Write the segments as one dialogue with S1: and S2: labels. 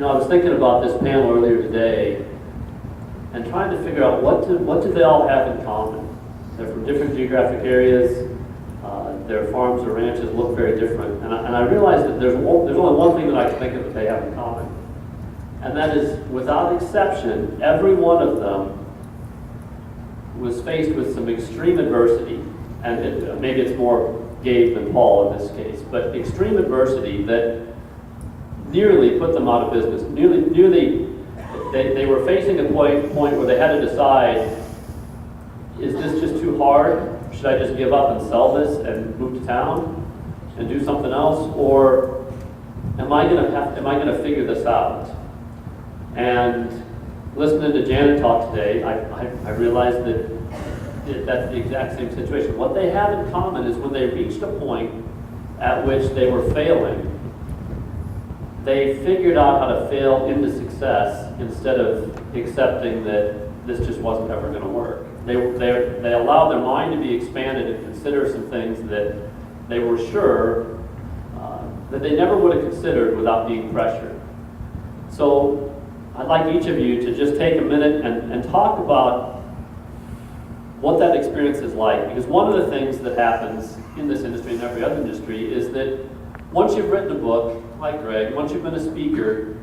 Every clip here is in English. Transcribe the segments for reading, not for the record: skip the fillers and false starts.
S1: I was thinking about this panel earlier today and trying to figure out what do they all have in common. They're from different geographic areas. Their farms or ranches look very different. And I realized that there's only one thing that I can think of that they have in common. And that is, without exception, every one of them was faced with some extreme adversity. And maybe it's more Gabe than Paul in this case, but extreme adversity that nearly put them out of business. They were facing a point where they had to decide, is this just too hard? Should I just give up and sell this and move to town and do something else, or am I going to figure this out? And listening to Janet talk today, I realized that that's the exact same situation. What they have in common is when they reached a point at which they were failing, they figured out how to fail into success instead of accepting that this just wasn't ever going to work. They allowed their mind to be expanded and consider some things that they were sure that they never would have considered without being pressured. So I'd like each of you to just take a minute and talk about what that experience is like. Because one of the things that happens in this industry and every other industry is that once you've written a book, like Greg, once you've been a speaker,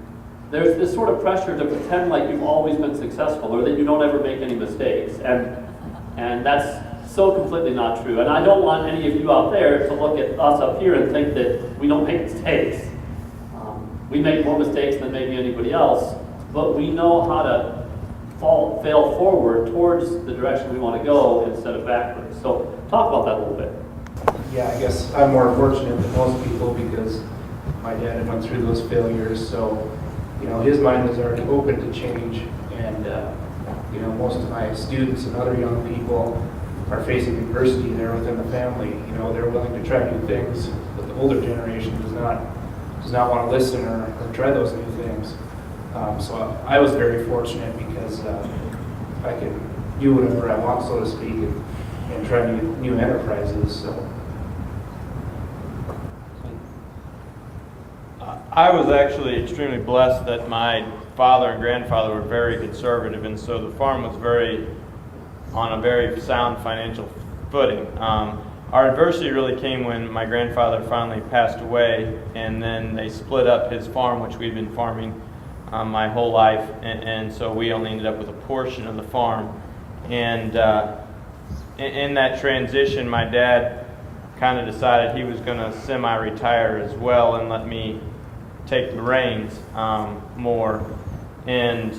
S1: there's this sort of pressure to pretend like you've always been successful or that you don't ever make any mistakes. And that's so completely not true. And I don't want any of you out there to look at us up here and think that we don't make mistakes. We make more mistakes than maybe anybody else, but we know how to fail forward towards the direction we want to go instead of backwards. So talk about that a little bit.
S2: Yeah, I guess I'm more fortunate than most people because my dad had went through those failures, so his mind was already open to change, and most of my students and other young people are facing adversity there within the family. They're willing to try new things, but the older generation does not want to listen or try those new things. So I was very fortunate because I can do whatever I want, so to speak, and try new enterprises. So.
S3: I was actually extremely blessed that my father and grandfather were very conservative, and so the farm was on a very sound financial footing. Our adversity really came when my grandfather finally passed away, and then they split up his farm, which we'd been farming my whole life, and so we only ended up with a portion of the farm. And in that transition, my dad kind of decided he was going to semi-retire as well and let me take the reins more, and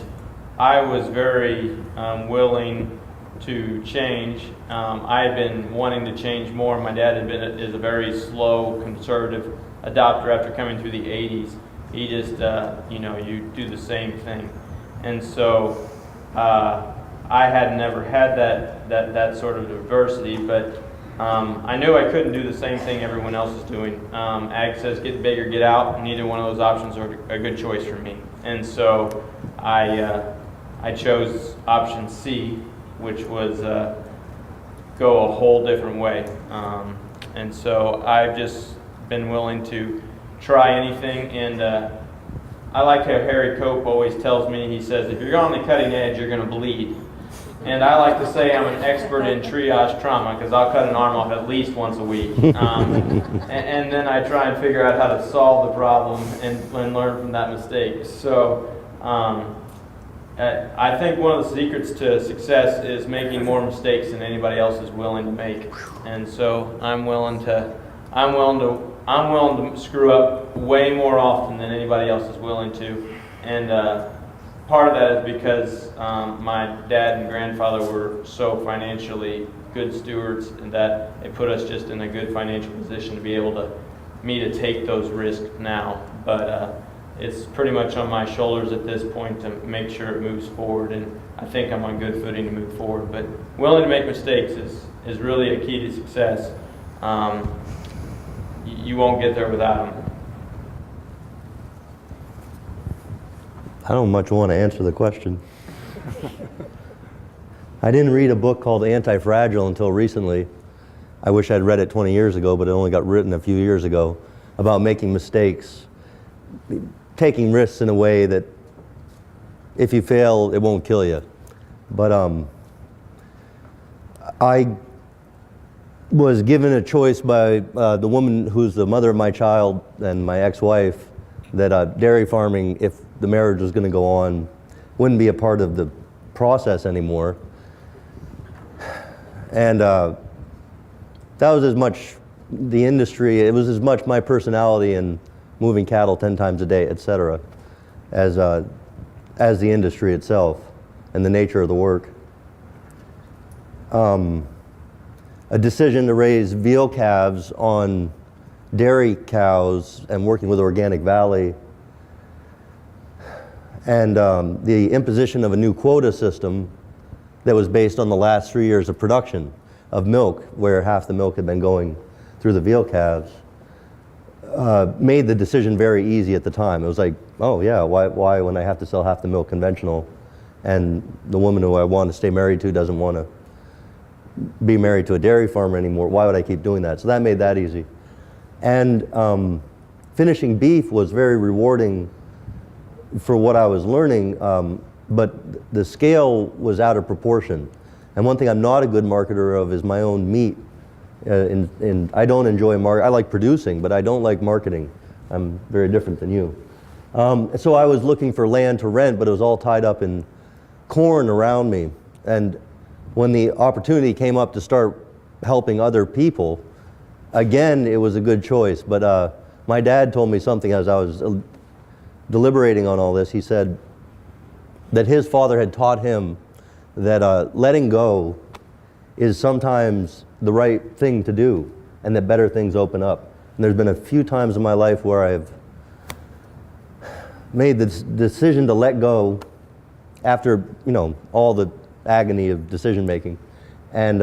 S3: I was very willing to change. I had been wanting to change more. My dad is a very slow, conservative adopter after coming through the 80s. He just, you do the same thing, and so I had never had that sort of adversity, but I knew I couldn't do the same thing everyone else is doing. Ag says get big or get out. Neither one of those options are a good choice for me. And so I chose option C, which was go a whole different way. And so I've just been willing to try anything. And I like how Harry Cope always tells me, he says, if you're on the cutting edge, you're going to bleed. And I like to say I'm an expert in triage trauma because I'll cut an arm off at least once a week. And then I try and figure out how to solve the problem and learn from that mistake. So I think one of the secrets to success is making more mistakes than anybody else is willing to make. And so I'm willing to screw up way more often than anybody else is willing to. And part of that is because my dad and grandfather were so financially good stewards, and that it put us just in a good financial position to be able to take those risks now. But it's pretty much on my shoulders at this point to make sure it moves forward, and I think I'm on good footing to move forward. But willing to make mistakes is really a key to success. You won't get there without them.
S4: I don't much want to answer the question. I didn't read a book called Anti-Fragile until recently. I wish I'd read it 20 years ago, but it only got written a few years ago, about making mistakes. taking risks in a way that if you fail, it won't kill you. But I was given a choice by the woman who's the mother of my child and my ex-wife that dairy farming, if the marriage was going to go on, wouldn't be a part of the process anymore. And that was as much the industry, it was as much my personality in moving cattle 10 times a day, etc., as the industry itself and the nature of the work. A decision to raise veal calves on dairy cows and working with Organic Valley, and the imposition of a new quota system that was based on the last 3 years of production of milk, where half the milk had been going through the veal calves, made the decision very easy at the time. It was like, oh yeah, why when I have to sell half the milk conventional, and the woman who I want to stay married to doesn't want to be married to a dairy farmer anymore, why would I keep doing that? So that made that easy. And finishing beef was very rewarding for what I was learning, but the scale was out of proportion. And one thing I'm not a good marketer of is my own meat. I don't enjoy I like producing, but I don't like marketing. I'm very different than you. So I was looking for land to rent, but it was all tied up in corn around me. And when the opportunity came up to start helping other people, again, it was a good choice. But my dad told me something as I was deliberating on all this. He said that his father had taught him that letting go is sometimes the right thing to do, and that better things open up. And there's been a few times in my life where I've made the decision to let go after, all the agony of decision making. And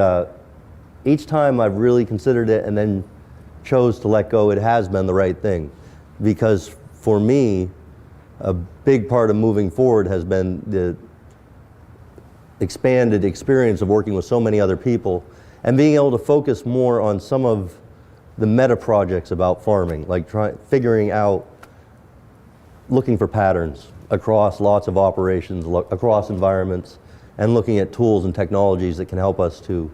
S4: each time I've really considered it and then chose to let go, it has been the right thing. Because for me, a big part of moving forward has been the expanded experience of working with so many other people and being able to focus more on some of the meta projects about farming, like figuring out, looking for patterns across lots of operations, across environments, and looking at tools and technologies that can help us to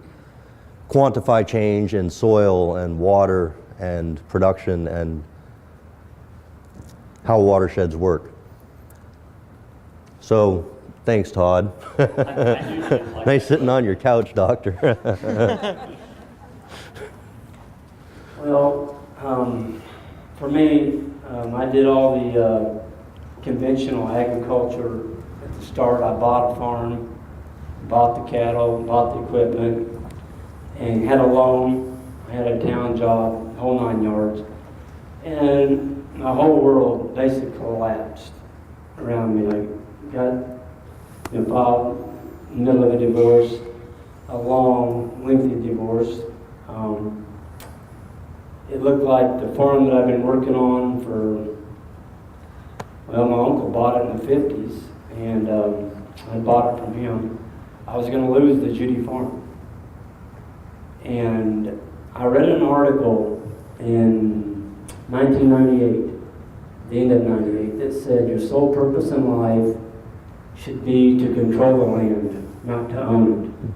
S4: quantify change in soil and water and production and how watersheds work. So, thanks, Todd. Nice sitting on your couch, Doctor.
S5: Well, for me, I did all the conventional agriculture at the start. I bought a farm, bought the cattle, bought the equipment, and had a loan. I had a town job, whole 9 yards. And my whole world basically collapsed around me. I got involved in the middle of a divorce, a long, lengthy divorce. It looked like the farm that I've been working on my uncle bought it in the 50s, and I bought it from him. I was going to lose the Judy farm. And I read an article in 1998, the end of 98, that said your sole purpose in life should be to control the land, not to own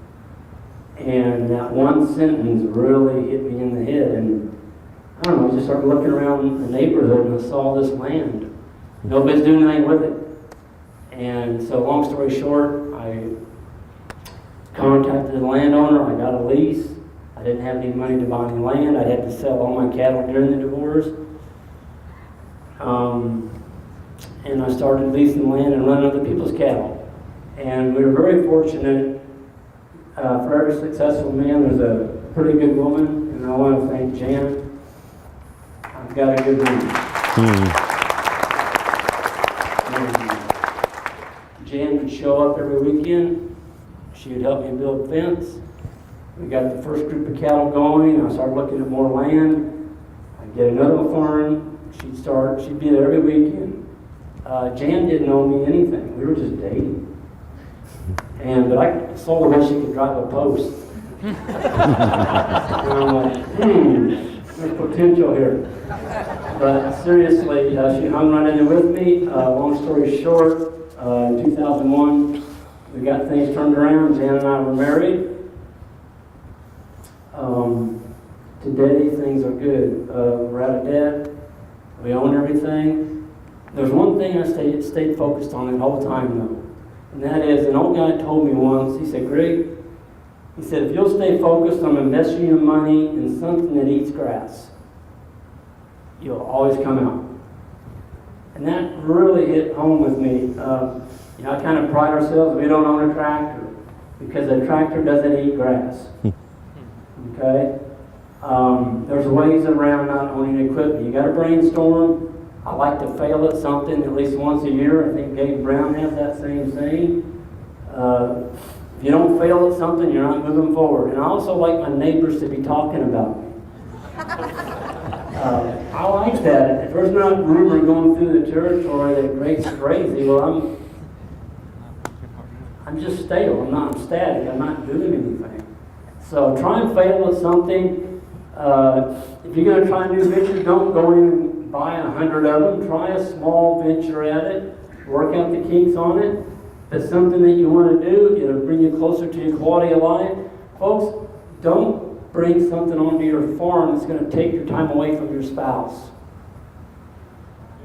S5: it. And that one sentence really hit me in the head, and I don't know, I just started looking around the neighborhood and I saw this land. Nobody's doing anything with it. And so long story short, I contacted the landowner, I got a lease. I didn't have any money to buy any land. I had to sell all my cattle during the divorce. And I started leasing land and running other people's cattle. And we were very fortunate. For every successful man, there's a pretty good woman, and I want to thank Jan. I've got a good woman. Jan would show up every weekend. She would help me build a fence. We got the first group of cattle going. I started looking at more land. I'd get another farm. She'd be there every weekend. Jan didn't owe me anything. We were just dating. But I sold her when she could drive a post. And I'm like, there's potential here. But seriously, she hung right in there with me. Long story short, in 2001, we got things turned around. Jan and I were married. Today, things are good. We're out of debt. We own everything. There's one thing I stayed focused on the whole time, though. And that is, an old guy told me once, he said, Greg, he said, if you'll stay focused on investing your money in something that eats grass, you'll always come out. And that really hit home with me. You know, I kind of pride ourselves, we don't own a tractor, because a tractor doesn't eat grass. Okay? There's ways around not owning equipment. You got to brainstorm. I like to fail at something at least once a year. I think Gabe Brown has that same saying. If you don't fail at something, you're not moving forward. And I also like my neighbors to be talking about me. I like that. If there's not rumor going through the territory that Greg's crazy, well, I'm just stale. I'm static. I'm not doing anything. So try and fail at something. If you're going to try a new venture, don't go in and buy 100 of them. Try a small venture at it. Work out the kinks on it. If it's something that you want to do, it'll bring you closer to your quality of life. Folks, don't bring something onto your farm that's going to take your time away from your spouse.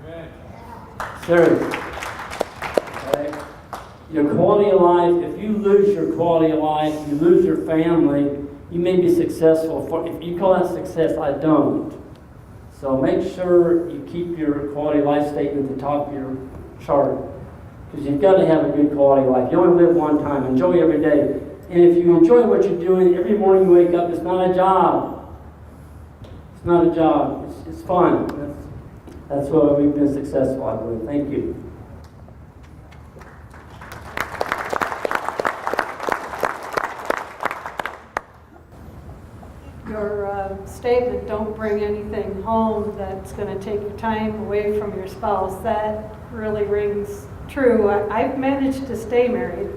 S5: Amen. Seriously. Okay? Your quality of life, if you lose your quality of life, you lose your family, you may be successful. If you call that success, I don't. So make sure you keep your quality of life statement at the top of your chart. Because you've got to have a good quality of life. You only live one time. Enjoy every day. And if you enjoy what you're doing, every morning you wake up, it's not a job. It's not a job. It's fun. That's why we've been successful, I believe. Thank you.
S6: Your statement, don't bring anything home that's going to take your time away from your spouse, that really rings true. I've managed to stay married,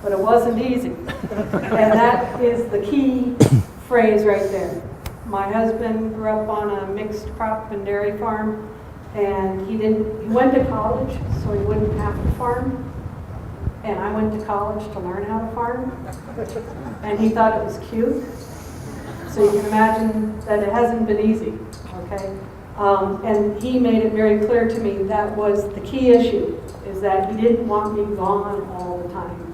S6: but it wasn't easy. And that is the key phrase right there. My husband grew up on a mixed crop and dairy farm, and he went to college so he wouldn't have to farm. And I went to college to learn how to farm. And he thought it was cute. So you can imagine that it hasn't been easy, okay? And he made it very clear to me that was the key issue, is that he didn't want me gone all the time.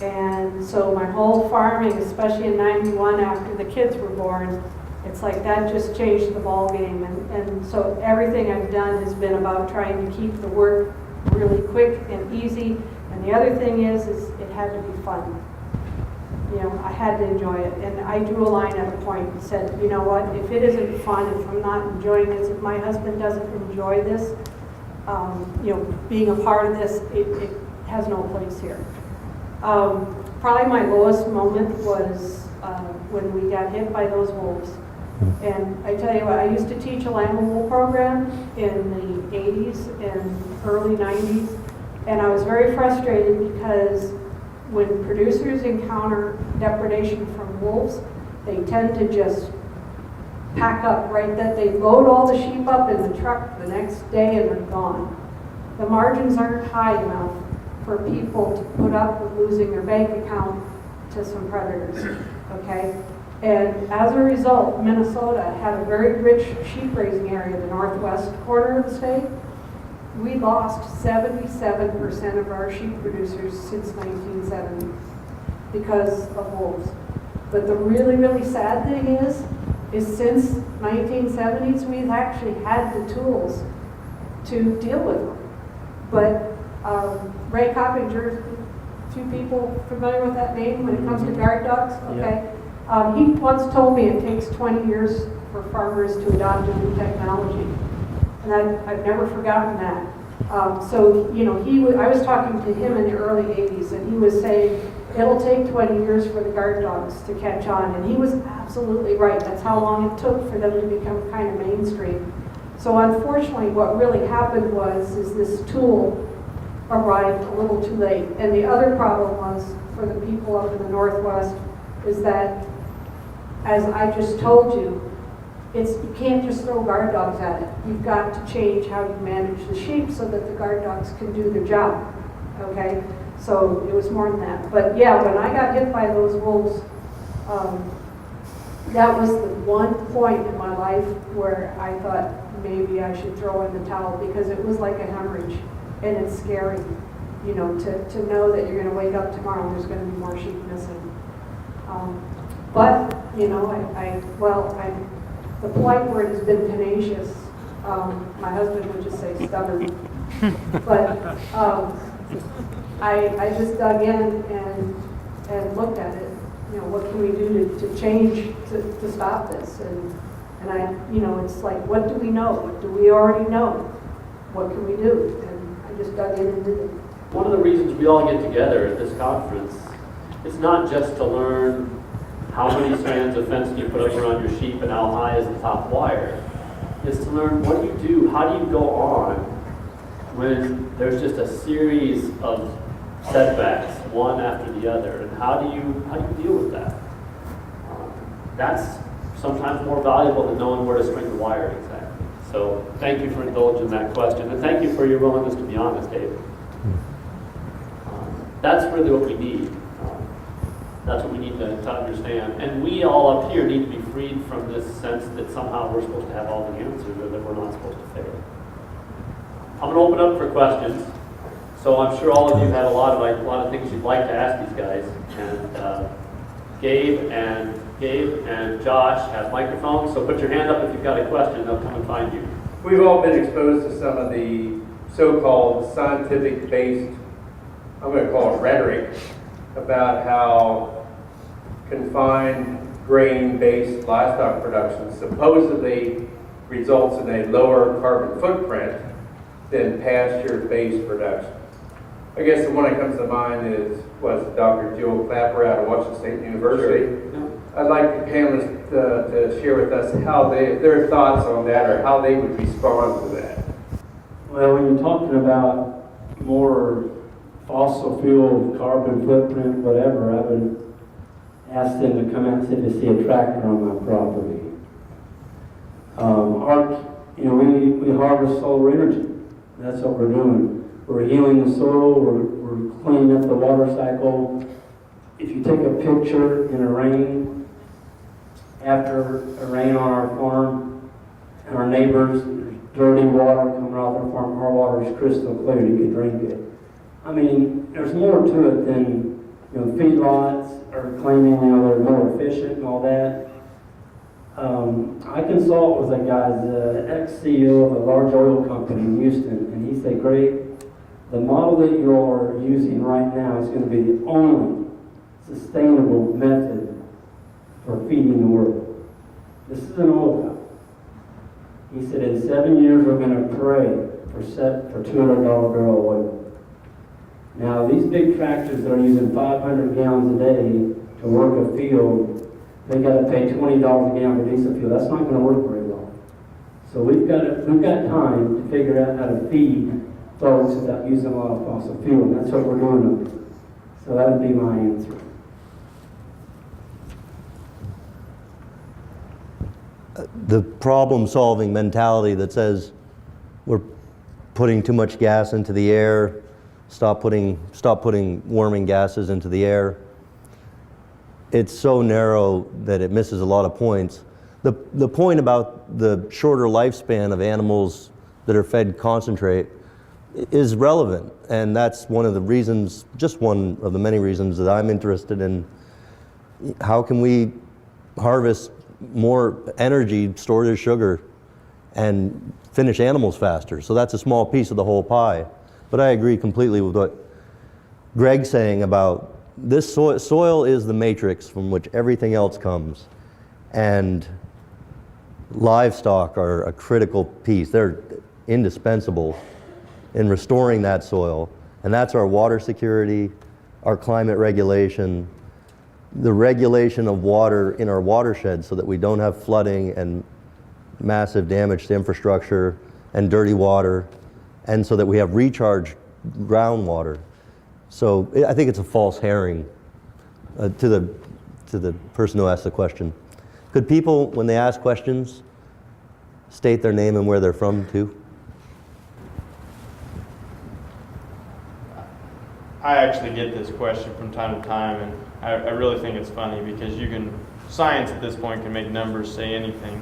S6: And so my whole farming, especially in '91 after the kids were born, it's like that just changed the ball game. And so everything I've done has been about trying to keep the work really quick and easy. And the other thing is it had to be fun. You know, I had to enjoy it. And I drew a line at a point and said, you know what, if it isn't fun, if I'm not enjoying this, if my husband doesn't enjoy this, you know, being a part of this, it has no place here. Probably my lowest moment was when we got hit by those wolves. And I tell you what, I used to teach a lamb and wool program in the 80s and early 90s, and I was very frustrated because when producers encounter depredation from wolves, they tend to just pack up, right? That they load all the sheep up in the truck the next day and they're gone. The margins aren't high enough for people to put up with losing their bank account to some predators, okay? And as a result, Minnesota had a very rich sheep raising area, the northwest corner of the state. We lost 77% of our sheep producers since 1970 because of wolves. But the really, really sad thing is since 1970s, we've actually had the tools to deal with them. But Ray Coppinger, a few people familiar with that name when it comes to guard dogs? Okay. Yeah. He once told me it takes 20 years for farmers to adopt a new technology. And I've never forgotten that. So, you know, I was talking to him in the early 80s, and he was saying it'll take 20 years for the guard dogs to catch on. And he was absolutely right. That's how long it took for them to become kind of mainstream. So unfortunately, what really happened is this tool arrived a little too late. And the other problem was, for the people up in the Northwest, is that, as I just told you, you can't just throw guard dogs at it. You've got to change how you manage the sheep so that the guard dogs can do their job, okay? So it was more than that. But yeah, when I got hit by those wolves, that was the one point in my life where I thought maybe I should throw in the towel, because it was like a hemorrhage, and it's scary, you know, to know that you're going to wake up tomorrow and there's going to be more sheep missing. But, you know, the polite word has been tenacious. My husband would just say stubborn. But I just dug in and looked at it. You know, what can we do to change to stop this? And I, you know, it's like, what do we know? What do we already know? What can we do? And I just dug in and did it.
S1: One of the reasons we all get together at this conference is not just to learn how many strands of fence do you put up around your sheep and how high is the top wire. Is to learn what do you do, how do you go on when there's just a series of setbacks, one after the other, and how do you deal with that? That's sometimes more valuable than knowing where to string the wire exactly. So thank you for indulging that question, and thank you for your willingness to be honest, David. That's really what we need. That's what we need to understand. And we all up here need to be freed from this sense that somehow we're supposed to have all the answers or that we're not supposed to fail. I'm going to open up for questions. So I'm sure all of you have a lot of things you'd like to ask these guys. And Gabe and Josh have microphones. So put your hand up if you've got a question. They'll come and find you.
S7: We've all been exposed to some of the so-called scientific-based, I'm going to call it rhetoric, about how confined grain-based livestock production supposedly results in a lower carbon footprint than pasture-based production. I guess the one that comes to mind was Dr. Joe Clapper out of Washington State University.
S1: Sure.
S7: I'd like the panelists to share with us how their thoughts on that, or how they would respond to that.
S5: Well, when you're talking about more fossil fuel, carbon footprint, whatever, I would ask them to come out and see if they see a tractor on my property. We harvest solar energy. That's what we're doing. We're healing the soil. We're cleaning up the water cycle. If you take a picture in a rain, after a rain on our farm, and our neighbors, there's dirty water coming off our farm, our water is crystal clear. You can drink it. I mean, there's more to it than, feedlots are claiming, they're more efficient and all that. I consult with a guy, the ex-CEO of a large oil company in Houston, and he said, Greg, the model that you're using right now is going to be the only sustainable method for feeding the world. This is an oil company. He said, in 7 years, we're going to pray for $200 barrel oil. Now, these big tractors that are using 500 gallons a day to work a field, they got to pay $20 a gallon for diesel fuel. That's not going to work very well. So we've got time to figure out how to feed folks without using a lot of fossil fuel, and that's what we're doing. So that would be my answer.
S4: The problem-solving mentality that says we're putting too much gas into the air, stop putting warming gases into the air. It's so narrow that it misses a lot of points. The point about the shorter lifespan of animals that are fed concentrate is relevant, and that's one of the reasons, just one of the many reasons that I'm interested in how can we harvest more energy stored as sugar and finish animals faster. So that's a small piece of the whole pie. But I agree completely with what Greg's saying about this soil is the matrix from which everything else comes. And livestock are a critical piece. They're indispensable in restoring that soil. And that's our water security, our climate regulation, the regulation of water in our watershed so that we don't have flooding and massive damage to infrastructure and dirty water, and so that we have recharged groundwater. So I think it's a false herring to the person who asked the question. Could people, when they ask questions, state their name and where they're from too?
S3: I actually get this question from time to time, and I really think it's funny because science at this point can make numbers say anything.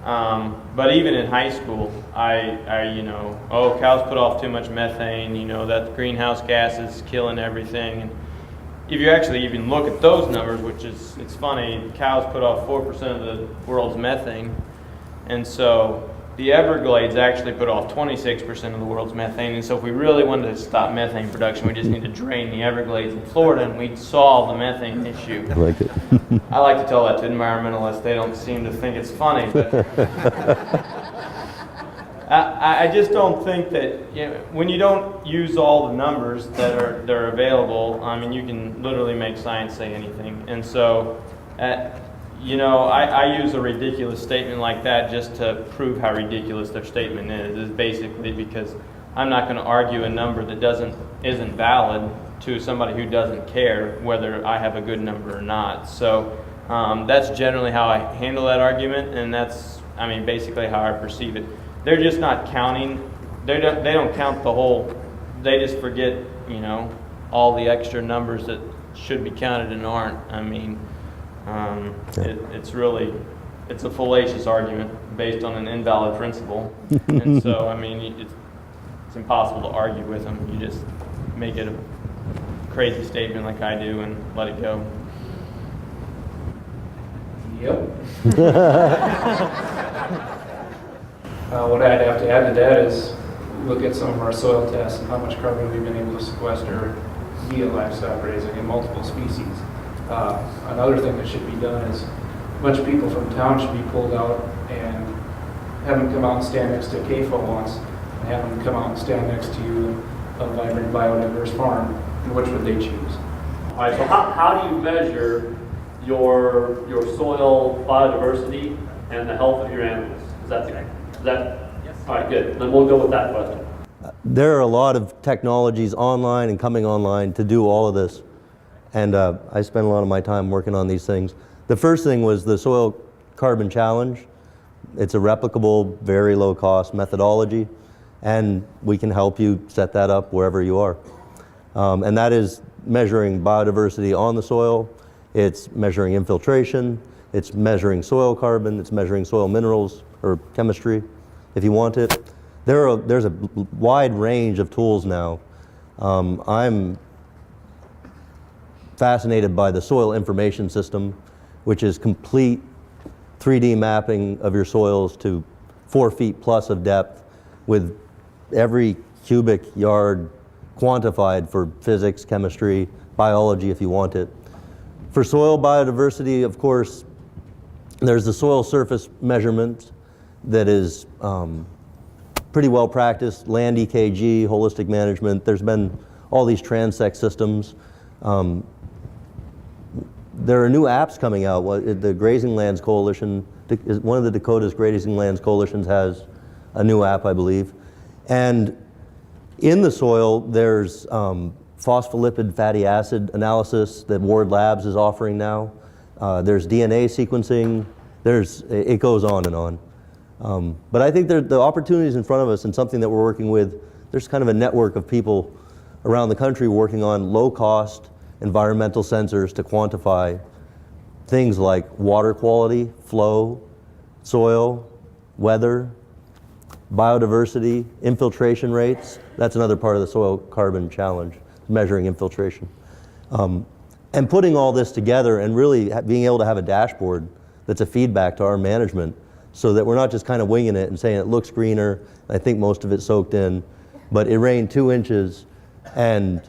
S3: But even in high school, cows put off too much methane, that greenhouse gas is killing everything. And if you actually even look at those numbers, it's funny, cows put off 4% of the world's methane. And so the Everglades actually put off 26% of the world's methane. And so if we really wanted to stop methane production, we just need to drain the Everglades in Florida and we'd solve the methane issue.
S4: I like it.
S3: I like to tell that to environmentalists. They don't seem to think it's funny. But I just don't think that, when you don't use all the numbers that are available, you can literally make science say anything. And so, I use a ridiculous statement like that just to prove how ridiculous their statement is basically because I'm not going to argue a number that isn't valid to somebody who doesn't care whether I have a good number or not. So that's generally how I handle that argument, and that's, basically how I perceive it. They're just not counting. They don't count the whole. They just forget, all the extra numbers that should be counted and aren't. It's a fallacious argument based on an invalid principle, and so it's impossible to argue with them. You just make it a crazy statement like I do and let it go.
S2: Yep. What I'd have to add to that is look at some of our soil tests and how much carbon we've been able to sequester via livestock raising in multiple species. Another thing that should be done is a bunch of people from town should be pulled out and have them come out and stand next to a CAFO once and have them come out and stand next to a vibrant biodiverse farm, and which would they choose?
S1: All right, so how do you measure your soil biodiversity and the health of your animals? Is that yes. All right, good. Then we'll go with that question.
S4: There are a lot of technologies online and coming online to do all of this. And I spent a lot of my time working on these things. The first thing was the Soil Carbon Challenge. It's a replicable, very low cost methodology, and we can help you set that up wherever you are. And that is measuring biodiversity on the soil, it's measuring infiltration, it's measuring soil carbon, it's measuring soil minerals or chemistry if you want it. There's a wide range of tools now. I'm fascinated by the soil information system, which is complete 3D mapping of your soils to 4 feet plus of depth with every cubic yard quantified for physics, chemistry, biology if you want it. For soil biodiversity, of course, there's the soil surface measurement that is pretty well practiced, land EKG, holistic management. There's been all these transect systems. There are new apps coming out. The Grazing Lands Coalition, one of the Dakota's Grazing Lands Coalitions has a new app, I believe. And in the soil, there's phospholipid fatty acid analysis that Ward Labs is offering now. There's DNA sequencing. It goes on and on. But I think the opportunities in front of us and something that we're working with, there's kind of a network of people around the country working on low-cost environmental sensors to quantify things like water quality, flow, soil, weather, biodiversity, infiltration rates. That's another part of the Soil Carbon Challenge, measuring infiltration. And putting all this together and really being able to have a dashboard that's a feedback to our management so that we're not just kind of winging it and saying it looks greener, I think most of it soaked in, but it rained 2 inches and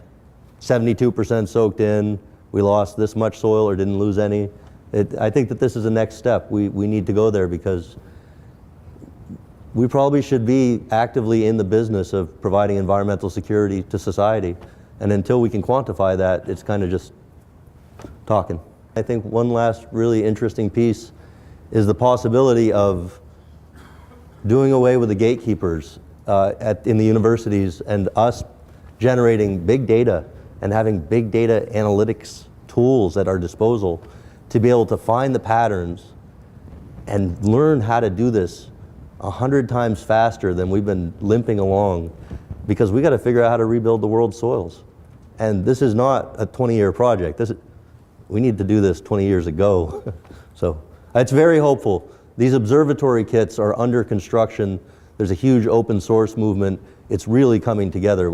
S4: 72% soaked in, we lost this much soil or didn't lose any. I think that this is the next step. We need to go there because we probably should be actively in the business of providing environmental security to society. And until we can quantify that, it's kind of just talking. I think one last really interesting piece is the possibility of doing away with the gatekeepers in the universities and us generating big data and having big data analytics tools at our disposal to be able to find the patterns and learn how to do this 100 times faster than we've been limping along, because we got to figure out how to rebuild the world's soils. And this is not a 20-year project. We need to do this 20 years ago. So it's very hopeful. These observatory kits are under construction. There's a huge open source movement. It's really coming together,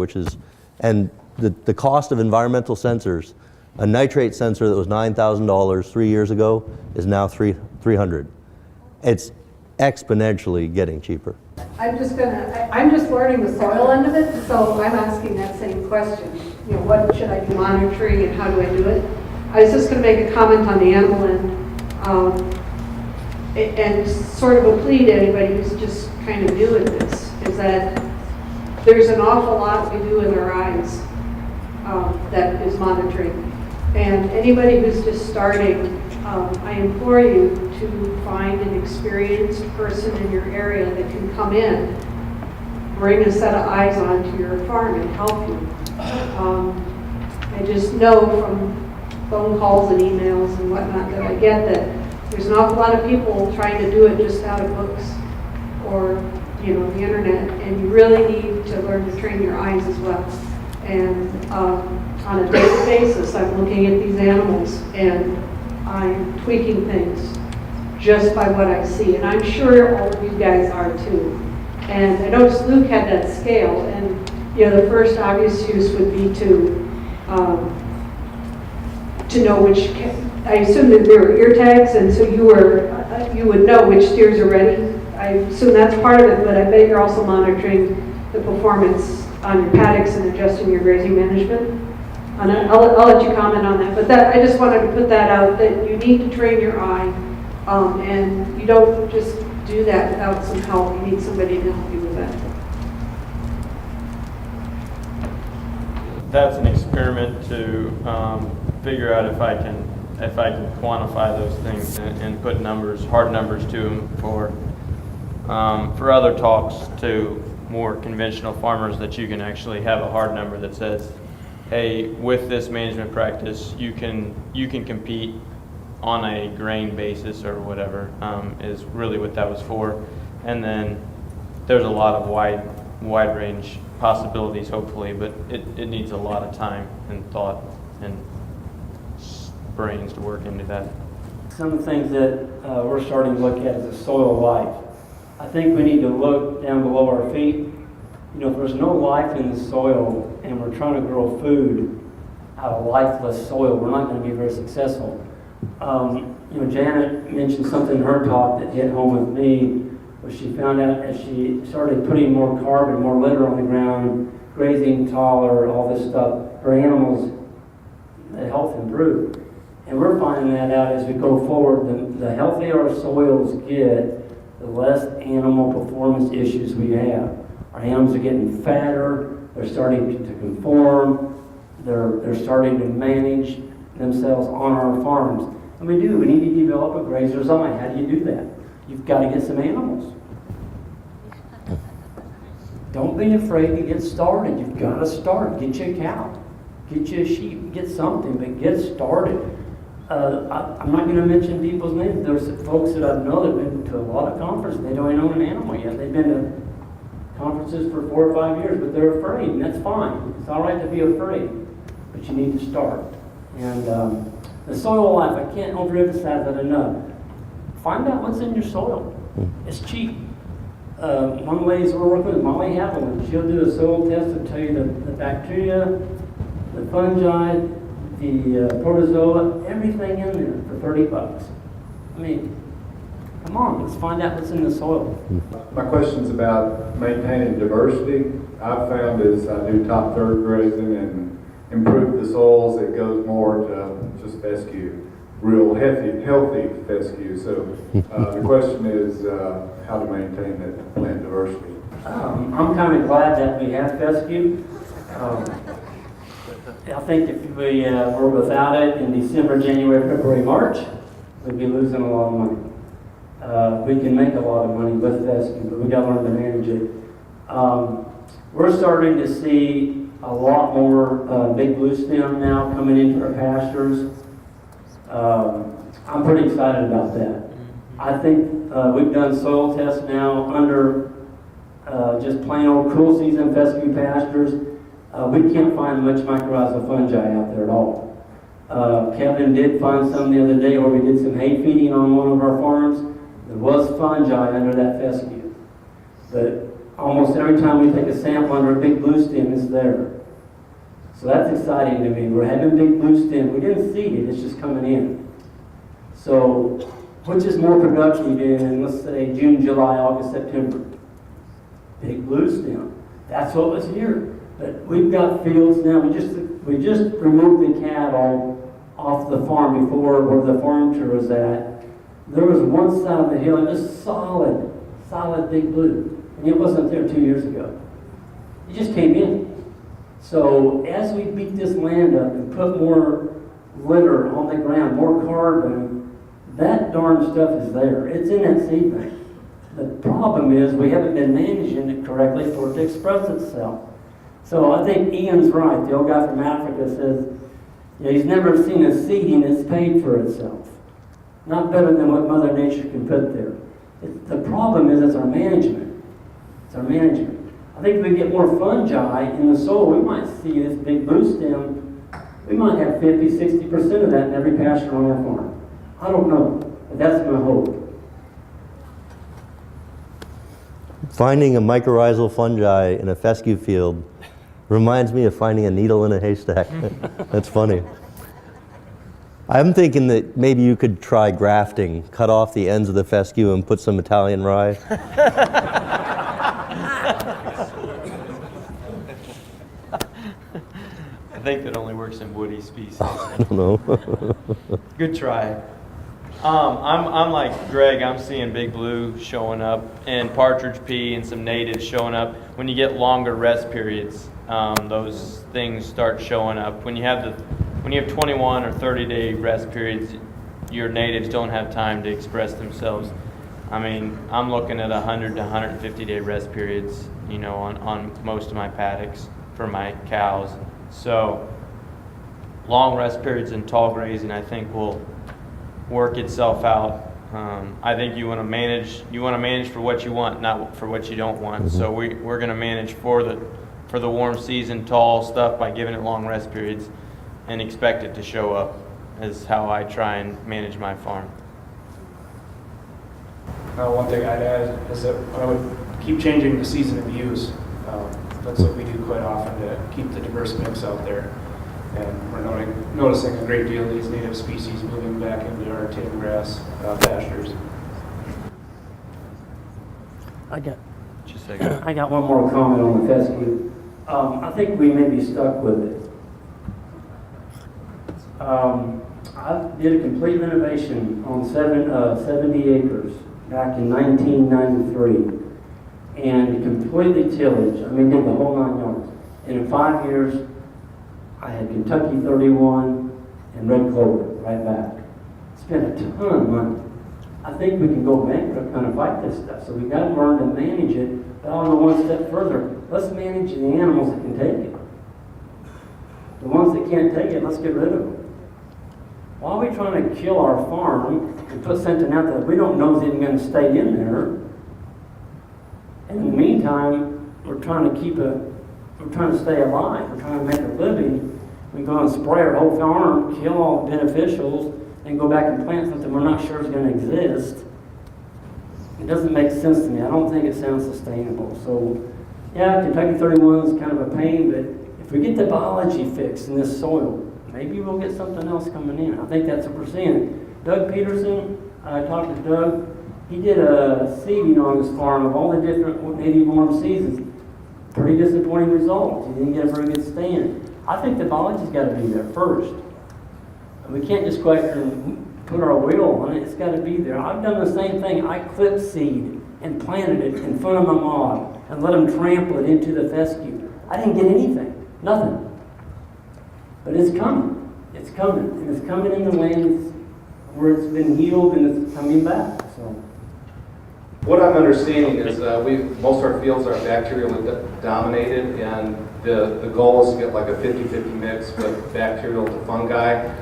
S4: and the cost of environmental sensors, a nitrate sensor that was $9,000 3 years ago is now $300. It's exponentially getting cheaper.
S6: I'm just learning the soil end of it, so I'm asking that same question. You know, what should I be monitoring and how do I do it? I was just going to make a comment on the animal end, and sort of a plea to anybody who's just kind of new at this, is that there's an awful lot we do with our eyes that is monitoring. And anybody who's just starting, I implore you to find an experienced person in your area that can come in, bring a set of eyes onto your farm and help you. I just know from phone calls and emails and whatnot that I get that there's an awful lot of people trying to do it just out of books or, you know, the internet, and you really need to learn to train your eyes as well. And on a daily basis, I'm looking at these animals and I'm tweaking things just by what I see, and I'm sure all of you guys are too. And I noticed Luke had that scale, and you know, the first obvious use would be to know which. I assume that there were ear tags, and so you would know which steers are ready. I assume that's part of it, but I bet you're also monitoring the performance on your paddocks and adjusting your grazing management. And I'll let you comment on that, but I just wanted to put that out, that you need to train your eye, and you don't just do that without some help. You need somebody to help you with that.
S3: That's an experiment to figure out if I can quantify those things and put numbers, hard numbers to them for other talks to more conventional farmers, that you can actually have a hard number that says, hey, with this management practice, you can compete on a grain basis or whatever, is really what that was for. And then there's a lot of wide range possibilities, hopefully, but it needs a lot of time and thought and brains to work into that.
S5: Some of the things that we're starting to look at is the soil life. I think we need to look down below our feet. You know, if there's no life in the soil and we're trying to grow food out of lifeless soil, we're not going to be very successful. You know, Janet mentioned something in her talk that hit home with me, where she found out as she started putting more carbon, more litter on the ground, grazing taller, all this stuff, her animals, the health improved. And we're finding that out as we go forward. The healthier our soils get, the less animal performance issues we have. Our animals are getting fatter, they're starting to conform, they're starting to manage themselves on our farms. And we need to develop a grazer's eye. How do you do that? You've got to get some animals. Don't be afraid to get started. You've got to start. Get you a cow, get you a sheep, get something, but get started. I'm not going to mention people's names. There's folks that I know that have been to a lot of conferences. They don't even own an animal yet. They've been to conferences for 4 or 5 years, but they're afraid, and that's fine. It's all right to be afraid, but you need to start. And the soil life, I can't overemphasize that enough. Find out what's in your soil. It's cheap. One way is we're working with Molly Haviland. She'll do a soil test to tell you the bacteria, the fungi, the protozoa, everything in there for $30. I mean, come on, let's find out what's in the soil.
S8: My question's about maintaining diversity. I've found as I do top third grazing and improve the soils, it goes more to just fescue, real healthy fescue. So the question is how to maintain that plant diversity.
S5: I'm kind of glad that we have fescue. I think if we were without it in December, January, February, March, we'd be losing a lot of money. We can make a lot of money with fescue, but we got to learn to manage it. We're starting to see a lot more big blue stem now coming into our pastures. I'm pretty excited about that. I think We've done soil tests now under just plain old cool season fescue pastures. We can't find much mycorrhizal fungi out there at all. Kevin did find some the other day where we did some hay feeding on one of our farms. There was fungi under that fescue. But almost every time we take a sample under a big blue stem, it's there. So that's exciting to me. We're having big blue stem. We didn't seed it, it's just coming in. So, which is more productive in, let's say, June, July, August, September? Big blue stem. That's what was here. But we've got fields now. We just removed the cattle off the farm before where the farm tour was at. There was one side of the hill, it was solid big blue. And it wasn't there 2 years ago. It just came in. So as we beat this land up and put more litter on the ground, more carbon, that darn stuff is there. It's in that seed bank. The problem is we haven't been managing it correctly for it to express itself. So I think Ian's right. The old guy from Africa says, he's never seen a seeding that's paid for itself. Not better than what Mother Nature can put there. The problem is it's our management. It's our management. I think if we get more fungi in the soil, we might see this big blue stem. We might have 50, 60% of that in every pasture on our farm. I don't know, but that's my hope.
S4: Finding a mycorrhizal fungi in a fescue field reminds me of finding a needle in a haystack. That's funny. I'm thinking that maybe you could try grafting, cut off the ends of the fescue and put some Italian rye.
S3: I think that only works in woody species.
S4: I don't know.
S3: Good try. I'm like Greg. I'm seeing big blue showing up and partridge pea and some natives showing up. When you get longer rest periods, those things start showing up. When you have 21 or 30-day rest periods, your natives don't have time to express themselves. I mean, I'm looking at 100 to 150-day rest periods, on most of my paddocks for my cows. So long rest periods and tall grazing, I think, will work itself out. I think you want to manage for what you want, not for what you don't want. Mm-hmm. So we're going to manage for the warm season tall stuff by giving it long rest periods and expect it to show up, is how I try and manage my farm.
S2: One thing I'd add is that I would keep changing the season of use. That's what we do quite often to keep the diverse mix out there. And we're noticing a great deal of these native species moving back into our tame grass pastures.
S5: I got one more comment on the fescue. I think we may be stuck with it. I did a complete renovation on 70 acres back in 1993 and completely tillage. I mean, did the whole 9 yards. And in 5 years, I had Kentucky 31 and red clover right back. Spent a ton of money. I think we can go bankrupt trying to fight this stuff. So we got to learn to manage it. But I'll go one step further. Let's manage the animals that can take it. The ones that can't take it, let's get rid of them. Why are we trying to kill our farm and put something out that we don't know is even going to stay in there? And in the meantime, we're trying to stay alive. We're trying to make a living. We go and spray our whole farm, kill all the beneficials, and go back and plant something we're not sure is going to exist. It doesn't make sense to me. I don't think it sounds sustainable. So, yeah, Kentucky 31 is kind of a pain, but if we get the biology fixed in this soil, maybe we'll get something else coming in. I think that's what we're seeing. Doug Peterson, I talked to Doug. He did a seeding on his farm of all the different native warm seasons. Pretty disappointing results. He didn't get a very good stand. I think the biology's got to be there first. We can't just go out there and put our will on it. It's got to be there. I've done the same thing. I clipped seed and planted it in front of my mom and let them trample it into the fescue. I didn't get anything. Nothing. But it's coming. It's coming. And it's coming in the lands where it's been healed and it's coming back. So,
S9: what I'm understanding is most of our fields are bacterial dominated, and the goal is to get like a 50-50 mix with bacterial to fungi.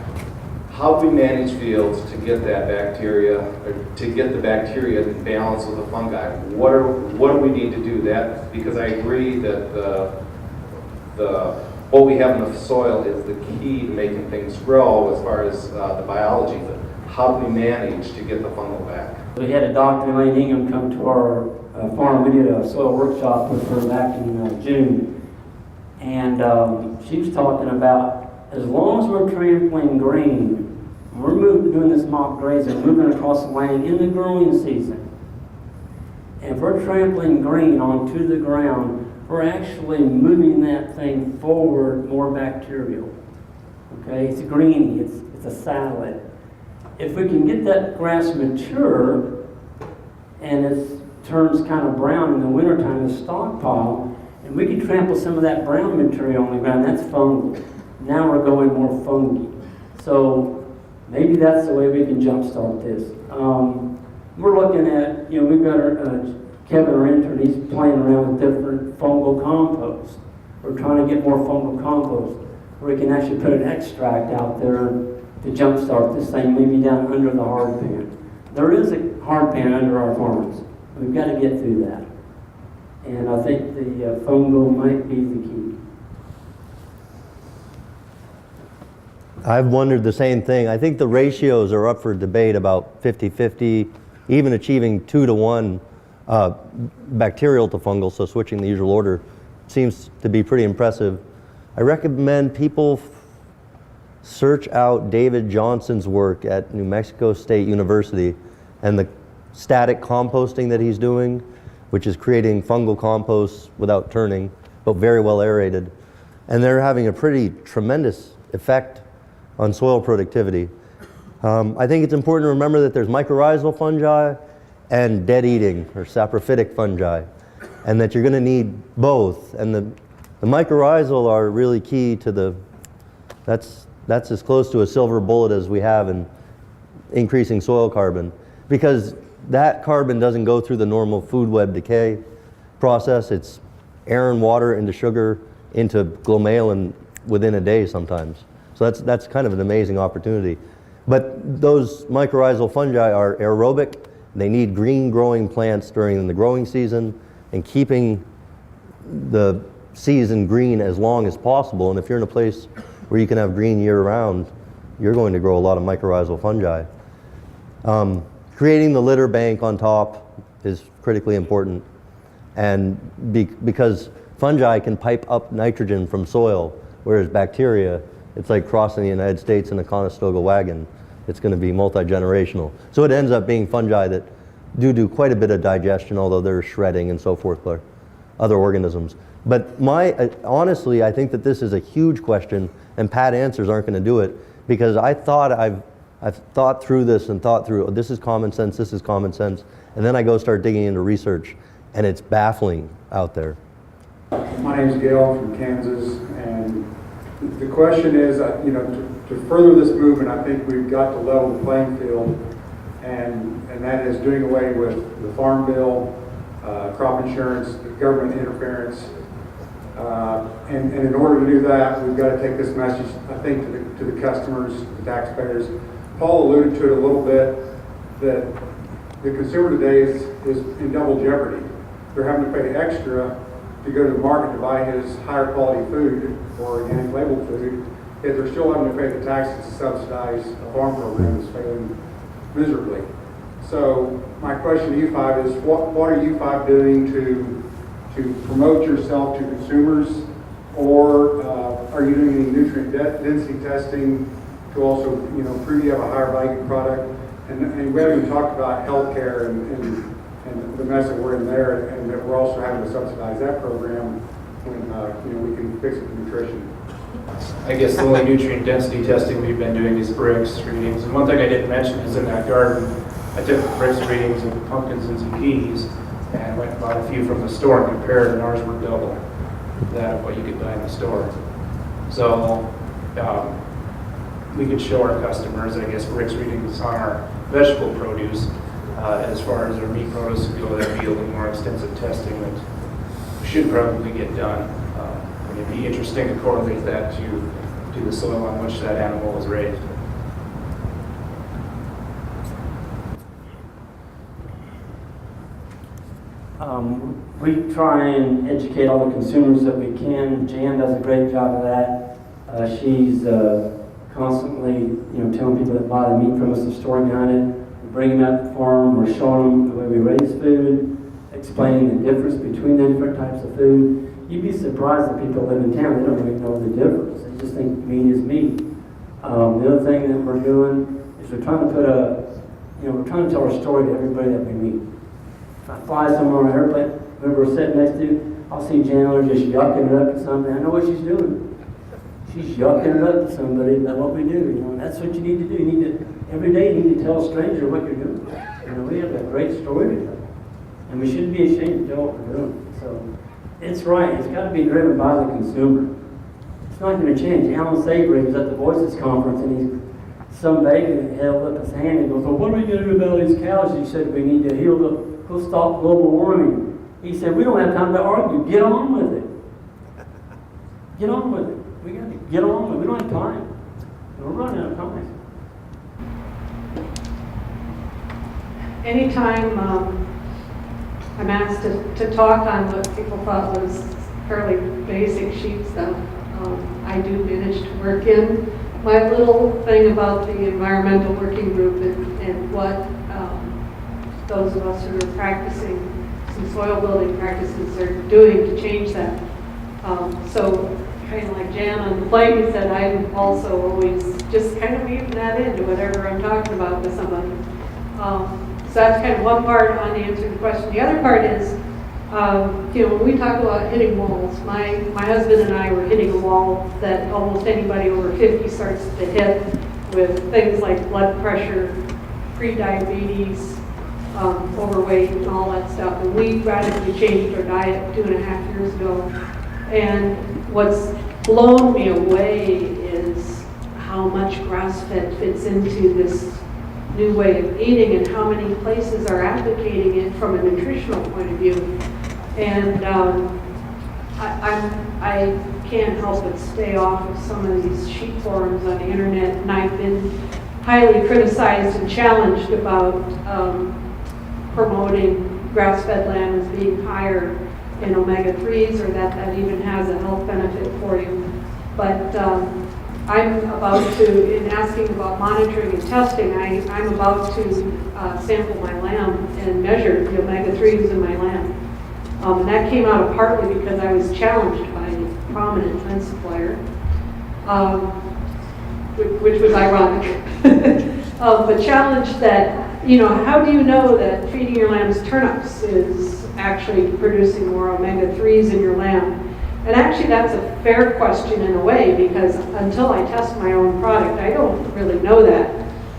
S9: how do we manage fields to get that bacteria, or to get the bacteria in balance with the fungi? What do we need to do that? Because I agree that what we have in the soil is the key to making things grow as far as the biology, but how do we manage to get the fungal back?
S5: We had a Dr. Elaine Ingham come to our farm. We did a soil workshop with her back in June. And she was talking about, as long as we're trampling green, we're doing this mock grazing, moving across the land in the growing season. And if we're trampling green onto the ground, we're actually moving that thing forward more bacterial. Okay, it's greeny, it's a salad. If we can get that grass mature and it turns kind of brown in the wintertime, the stockpile, and we can trample some of that brown material on the ground, that's fungal. Now we're going more funky. So maybe that's the way we can jumpstart this. We're looking at, we've got our, Kevin, our intern, he's playing around with different fungal compost. We're trying to get more fungal compost where we can actually put an extract out there to jumpstart this thing, maybe down under the hard pan. There is a hard pan under our farms. We've got to get through that. And I think the fungal might be the key.
S4: I've wondered the same thing. I think the ratios are up for debate about 50-50, even achieving 2-to-1 bacterial to fungal, so switching the usual order seems to be pretty impressive. I recommend people search out David Johnson's work at New Mexico State University and the static composting that he's doing, which is creating fungal compost without turning, but very well aerated. And they're having a pretty tremendous effect on soil productivity. I think it's important to remember that there's mycorrhizal fungi and dead-eating or saprophytic fungi, and that you're going to need both. And the mycorrhizal are really key to that's as close to a silver bullet as we have in increasing soil carbon, because that carbon doesn't go through the normal food web decay process. It's air and water into sugar into glomalin within a day sometimes. So that's kind of an amazing opportunity. But those mycorrhizal fungi are aerobic. They need green growing plants during the growing season and keeping the season green as long as possible. And if you're in a place where you can have green year round, you're going to grow a lot of mycorrhizal fungi. Creating the litter bank on top is critically important, and because fungi can pipe up nitrogen from soil, whereas bacteria, it's like crossing the United States in a Conestoga wagon. It's going to be multi-generational. So it ends up being fungi that do quite a bit of digestion, although they're shredding and so forth by other organisms. But honestly, I think that this is a huge question, and pat answers aren't going to do it, because I've thought through this and thought through, this is common sense, and then I go start digging into research, and it's baffling out there.
S10: My name is Gail from Kansas, and the question is, to further this movement, I think we've got to level the playing field, and that is doing away with the farm bill, crop insurance, the government interference, and in order to do that, we've got to take this message, I think, to the customers, the taxpayers. Paul alluded to it a little bit, that the consumer today is in double jeopardy. They're having to pay extra to go to the market to buy his higher quality food or organic labeled food, yet they're still having to pay the taxes to subsidize a farm program that's failing miserably. So my question to you five is, what are you five doing to promote yourself to consumers, or are you doing any nutrient density testing to also prove you have a higher value product? And we haven't even talked about healthcare and the mess that we're in there, and that we're also having to subsidize that program when we can fix it with nutrition.
S2: I guess the only nutrient density testing we've been doing is bricks readings. And one thing I didn't mention is in that garden, I took bricks readings of pumpkins and zucchinis and went and bought a few from the store and compared, and ours were double that of what you could buy in the store. So we could show our customers, I guess, bricks readings on our vegetable produce. As far as our meat produce go, that'd be a little more extensive testing that should probably get done. It'd be interesting to correlate that to the soil on which that animal was raised.
S5: We try and educate all the consumers that we can. Jan does a great job of that. She's constantly, telling people that buy the meat from us the story behind it. We bring them out to the farm. We're showing them the way we raise food, explaining the difference between the different types of food. You'd be surprised that people live in town, they don't even know the difference. They just think meat is meat. The other thing that we're doing is we're trying to we're trying to tell our story to everybody that we meet. If I fly somewhere on an airplane, whoever we're sitting next to, I'll see Jan over just yucking it up to something. I know what she's doing. She's yucking it up to somebody about what we do. And that's what you need to do. You need to, every day you need to tell a stranger what you're doing. We have a great story to tell. And we shouldn't be ashamed to tell what we're doing. So it's right. It's got to be driven by the consumer. It's not going to change. Alan Savory was at the Voices Conference, and some baby held up his hand and goes, well, what are we going to do about these cows? He said, we need to go stop global warming. He said, we don't have time to argue. Get on with it. Get on with it. We got to get on with it. We don't have time. We're running out of time.
S6: Anytime I'm asked to talk on what people thought was fairly basic sheep stuff, I do manage to work in my little thing about the environmental working group and what those of us who are practicing some soil building practices are doing to change that. So kind of like Jan on the plane said, I'm also always just kind of weaving that into whatever I'm talking about with somebody. So that's kind of one part on answering the question. The other part is, when we talk about hitting walls, my husband and I were hitting a wall that almost anybody over 50 starts to hit with things like blood pressure, pre-diabetes, overweight, and all that stuff. And we radically changed our diet 2.5 years ago. And what's blown me away is how much grass-fed fits into this new way of eating and how many places are advocating it from a nutritional point of view. And I can't help but stay off of some of these sheep forums on the internet, and I've been highly criticized and challenged about promoting grass-fed lamb as being higher in omega-3s, or that even has a health benefit for you. But I'm about to, in asking about monitoring and testing, I'm about to sample my lamb and measure the omega-3s in my lamb. And that came out of partly because I was challenged by a prominent fence supplier, which was ironic. But challenged that, how do you know that feeding your lambs turnips is actually producing more omega-3s in your lamb? And actually that's a fair question in a way, because until I test my own product, I don't really know that.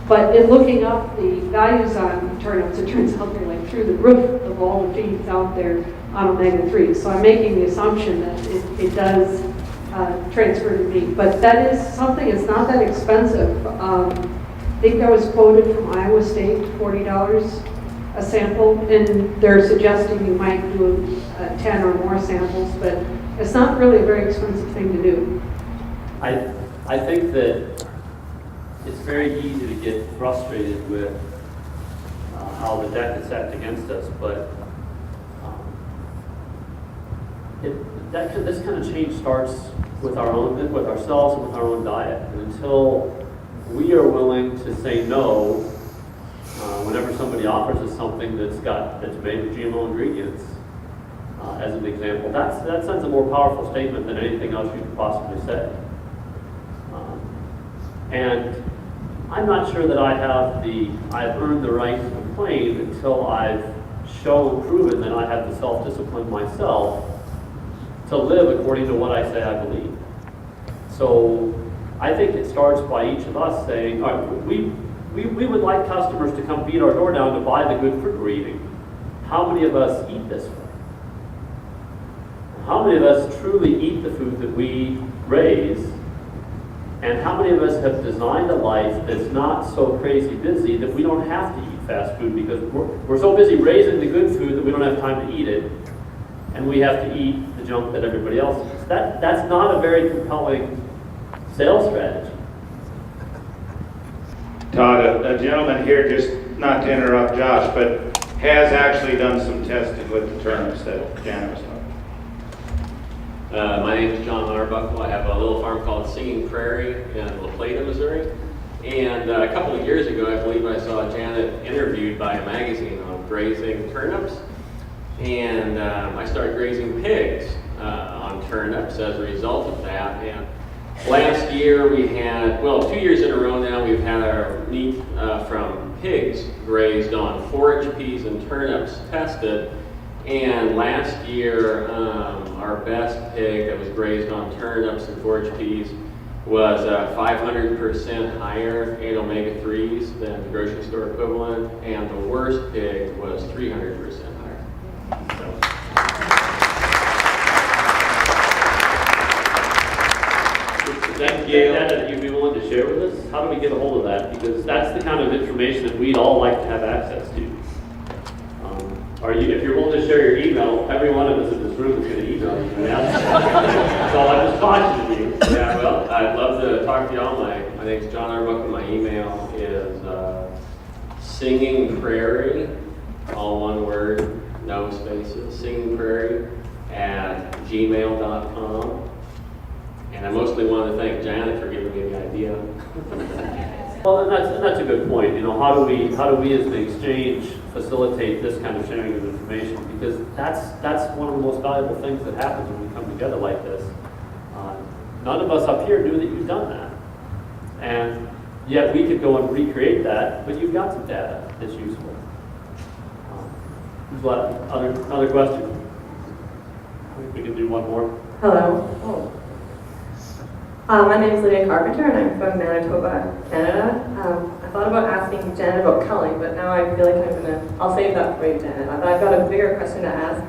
S6: But in looking up the values on turnips, it turns out they're like through the roof of all the feeds out there on omega-3. So I'm making the assumption that it does transfer to meat. But that is something, it's not that expensive. I think I was quoted from Iowa State, $40 a sample, and they're suggesting you might do 10 or more samples, but it's not really a very expensive thing to do.
S1: I think that it's very easy to get frustrated with how the deck is stacked against us, but this kind of change starts with ourselves and with our own diet. And until we are willing to say no, whenever somebody offers us something that's made with GMO ingredients, as an example, that sends a more powerful statement than anything else you could possibly say. And I'm not sure that I've earned the right to complain until I've proven that I have the self-discipline myself to live according to what I say I believe. So I think it starts by each of us saying, all right, we would like customers to come beat our door down to buy the good food we're eating. How many of us eat this way? How many of us truly eat the food that we raise? And how many of us have designed a life that's not so crazy busy that we don't have to eat fast food because we're so busy raising the good food that we don't have time to eat it, and we have to eat the junk that everybody else eats. That's not a very compelling sales strategy.
S11: Todd, a gentleman here, just not to interrupt Josh, but has actually done some testing with the turnips that Janet was talking about.
S12: My name is John Arbuckle. I have a little farm called Singing Prairie in La Plata, Missouri. And a couple of years ago, I believe I saw Janet interviewed by a magazine on grazing turnips. And I started grazing pigs on turnips as a result of that. And last year we had, well, 2 years in a row now, we've had our meat from pigs grazed on forage peas and turnips tested. And last year, our best pig that was grazed on turnips and forage peas was 500% higher in omega-3s than the grocery store equivalent, and the worst pig was 300% higher. So.
S1: Is that data that you'd be willing to share with us? How do we get a hold of that? Because that's the kind of information that we'd all like to have access to. If you're willing to share your email, every one of us in this room is going to email you and ask you. So I'm just cautioning you.
S12: Yeah, well, I'd love to talk to y'all. My name's John Arbuckle. My email is singingprairie, all one word, no spaces, singingprairie@gmail.com. And I mostly want to thank Janet for giving me the idea.
S1: Well, and that's a good point. You know, how do we as the exchange facilitate this kind of sharing of information? Because that's one of the most valuable things that happens when we come together like this. None of us up here knew that you've done that, and yet we could go and recreate that. But you've got some data that's useful. Another question? I think we can do one more.
S13: Hello. My name is Lydia Carpenter, and I'm from Manitoba, Canada. I thought about asking Janet about culling, but now I feel like I'll save that for you, Janet. I've got a bigger question to ask.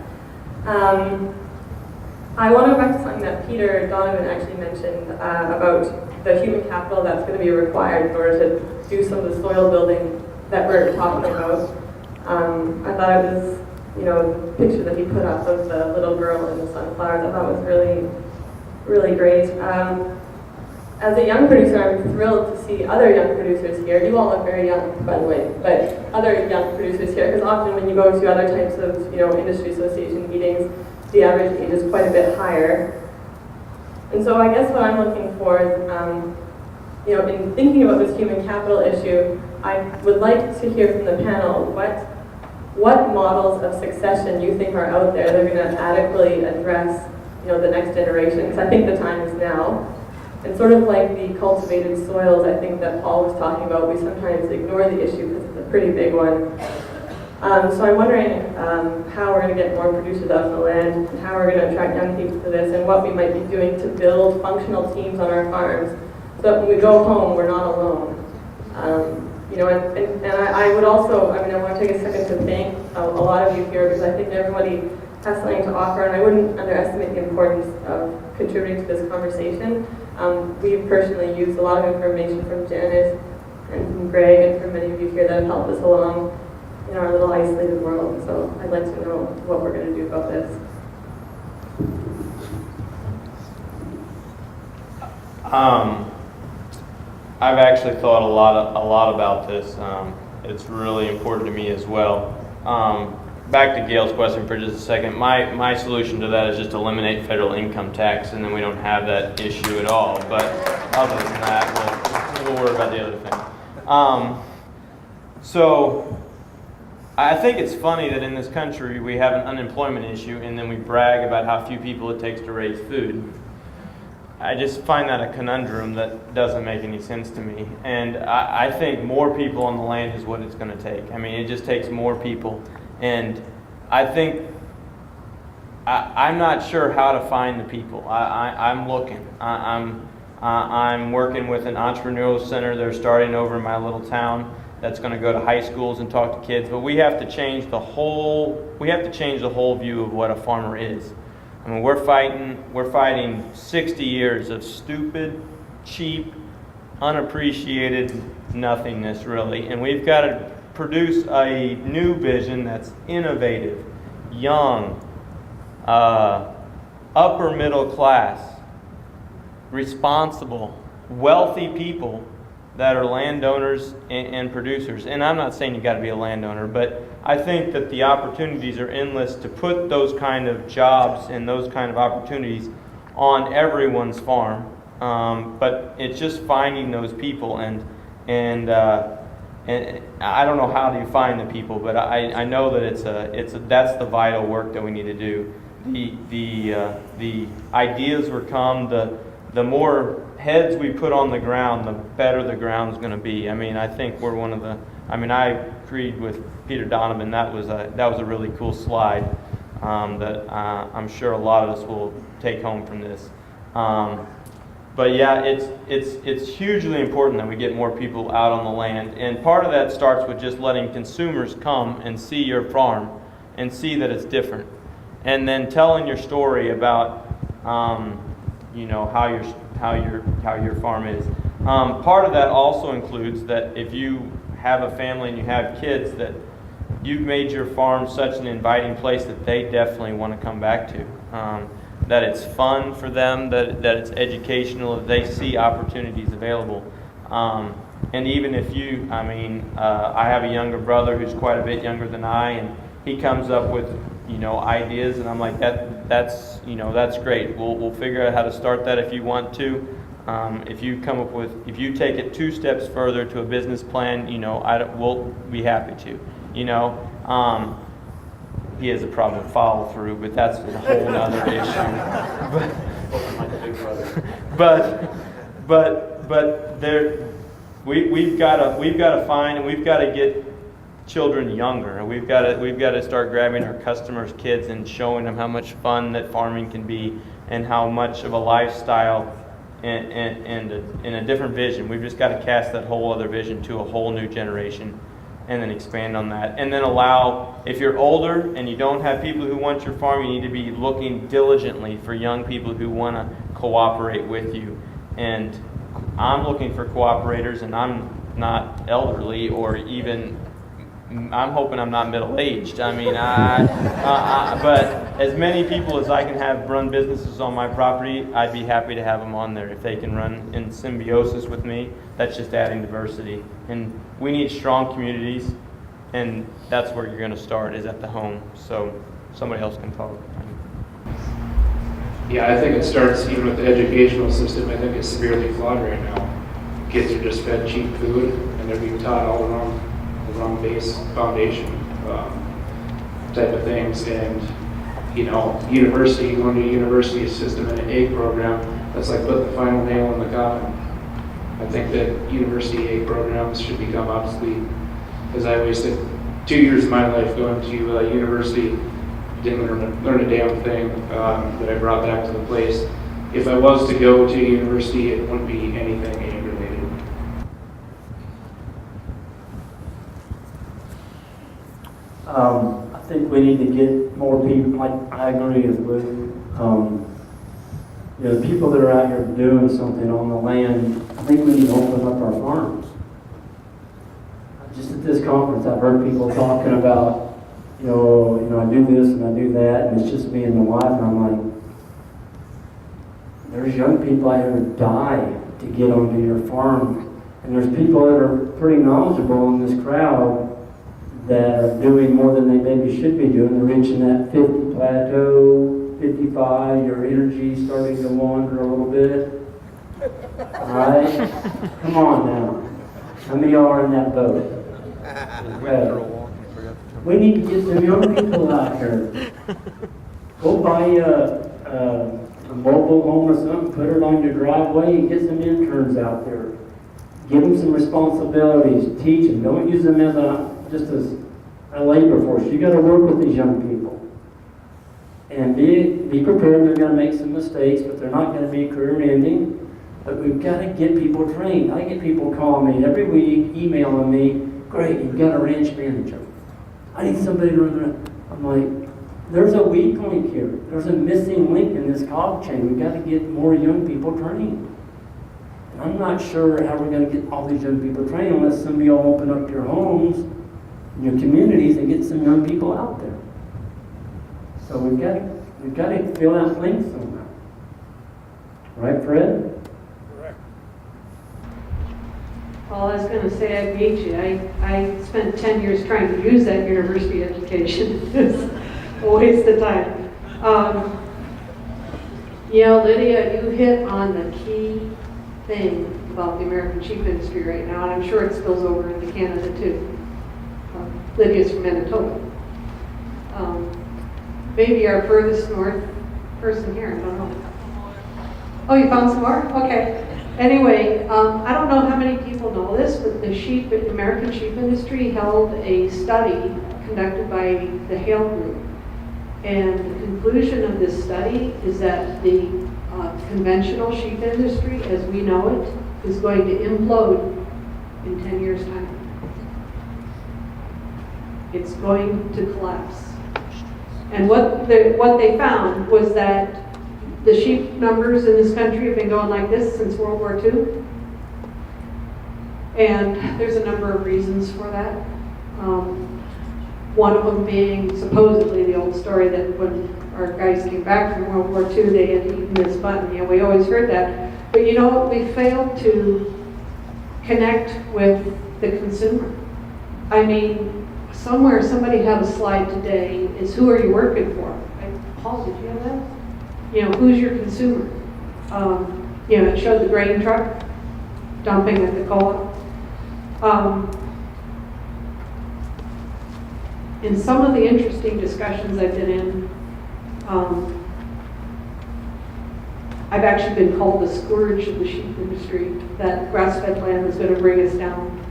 S13: I want to go back to something that Peter Donovan actually mentioned about the human capital that's going to be required in order to do some of the soil building that we're talking about. I thought it was, the picture that he put up of the little girl and the sunflowers, I thought was really, really great. As a young producer, I'm thrilled to see other young producers here. You all look very young, by the way, but other young producers here, because often when you go to other types of, industry association meetings, the average age is quite a bit higher. And so I guess what I'm looking for is, in thinking about this human capital issue, I would like to hear from the panel what models of succession you think are out there that are going to adequately address, the next generation, because I think the time is now. And sort of like the cultivated soils, I think that Paul was talking about, we sometimes ignore the issue because it's a pretty big one. So I'm wondering how we're going to get more producers out on the land, and how we're going to attract young people to this, and what we might be doing to build functional teams on our farms, so that when we go home, we're not alone. And I would also, I want to take a second to thank a lot of you here, because I think everybody has something to offer, and I wouldn't underestimate the importance of contributing to this conversation. We've personally used a lot of information from Janet and from Greg and from many of you here that have helped us along in our little isolated world. So I'd like to know what we're going to do about this.
S3: I've actually thought a lot about this. It's really important to me as well. Back to Gail's question for just a second. My solution to that is just eliminate federal income tax, and then we don't have that issue at all. But other than that, we'll worry about the other thing. So I think it's funny that in this country we have an unemployment issue, and then we brag about how few people it takes to raise food. I just find that a conundrum that doesn't make any sense to me. And I think more people on the land is what it's going to take. It just takes more people. And I think, I'm not sure how to find the people. I'm looking. I'm working with an entrepreneurial center. They're starting over in my little town that's going to go to high schools and talk to kids. But we have to change the whole view of what a farmer is. We're fighting 60 years of stupid, cheap, unappreciated nothingness, really. And we've got to produce a new vision that's innovative, young, upper middle class, responsible, wealthy people that are landowners and producers. And I'm not saying you got to be a landowner, but I think that the opportunities are endless to put those kind of jobs and those kind of opportunities on everyone's farm. But it's just finding those people, and I don't know how do you find the people, but I know that that's the vital work that we need to do. The ideas will come. The more heads we put on the ground, the better the ground's going to be. I mean, I think we're one of the. I mean, I agreed with Peter Donovan. That was a really cool slide that I'm sure a lot of us will take home from this. But yeah, it's hugely important that we get more people out on the land, and part of that starts with just letting consumers come and see your farm and see that it's different, and then telling your story about how your farm is. Part of that also includes that if you have a family and you have kids, that you've made your farm such an inviting place that they definitely want to come back to. That it's fun for them, that it's educational, that they see opportunities available. And even if I have a younger brother who's quite a bit younger than I, and he comes up with ideas, and I'm like, that's great. We'll figure out how to start that if you want to. If you take it 2 steps further to a business plan, we'll be happy to. He has a problem with follow through, but that's a whole other issue. But we've got to find, and we've got to get children younger. We've got to start grabbing our customers' kids and showing them how much fun that farming can be, and how much of a lifestyle and a different vision. We've just got to cast that whole other vision to a whole new generation, and then expand on that. And then allow, if you're older and you don't have people who want your farm, you need to be looking diligently for young people who want to cooperate with you. And I'm looking for cooperators, and I'm not elderly, or even, I'm hoping I'm not middle-aged. I mean, but as many people as I can have run businesses on my property, I'd be happy to have them on there. If they can run in symbiosis with me, that's just adding diversity. And we need strong communities, and that's where you're going to start, is at the home. So somebody else can talk.
S2: Yeah, I think it starts even with the educational system. I think it's severely flawed right now. Kids are just fed cheap food, and they're being taught all the wrong base foundation type of things. And university, going to a university system and an egg program, that's like put the final nail in the coffin. I think that university egg programs should become obsolete, because I wasted 2 years of my life going to university, didn't learn a damn thing that I brought back to the place. If I was to go to university, it wouldn't be anything egg related.
S5: I think we need to get more people. Like, I agree with Luke. The people that are out here doing something on the land, I think we need to open up our farms. Just at this conference, I've heard people talking about, I do this and I do that, and it's just me and my wife, and I'm like, there's young people out here who die to get onto your farm, and there's people that are pretty knowledgeable in this crowd that are doing more than they maybe should be doing. They're reaching that 50 plateau, 55, your energy's starting to wander a little bit. All right? Come on now. How many are in that boat? Okay. We need to get some young people out here. Go buy a mobile home or something, put it on your driveway, and get some interns out there. Give them some responsibilities, teach them. Don't use them as just as a labor force. You got to work with these young people. And be prepared. They're going to make some mistakes, but they're not going to be career-ending. But we've got to get people trained. I get people calling me every week, emailing me, great, you've got a ranch manager. I need somebody to run around. I'm like, there's a weak link here. There's a missing link in this cog chain. We've got to get more young people trained. And I'm not sure how we're going to get all these young people trained unless some of y'all open up your homes, your communities, and get some young people out there. So we've got to fill out links somehow. Right, Fred?
S6: Well, Well, I was going to say I beat you. I spent 10 years trying to use that university education. It's a waste of time. Lydia, you hit on the key thing about the American sheep industry right now, and I'm sure it spills over into Canada too. Lydia's from Manitoba. Maybe our furthest north person here, I don't know. Oh, you found some more? Okay. Anyway, I don't know how many people know this, but the American sheep industry held a study conducted by the Hale Group. And the conclusion of this study is that the conventional sheep industry, as we know it, is going to implode in 10 years' time. It's going to collapse. And what they found was that the sheep numbers in this country have been going like this since World War II. And there's a number of reasons for that. One of them being supposedly the old story that when our guys came back from World War II, they had eaten this mutton. We always heard that. But you know what? We failed to connect with the consumer. I mean, somewhere somebody had a slide today, is who are you working for? Paul, did you have that? Who's your consumer? It showed the grain truck dumping at the co-op. In some of the interesting discussions I've been in, I've actually been called the scourge of the sheep industry, that grass-fed land is going to bring us down.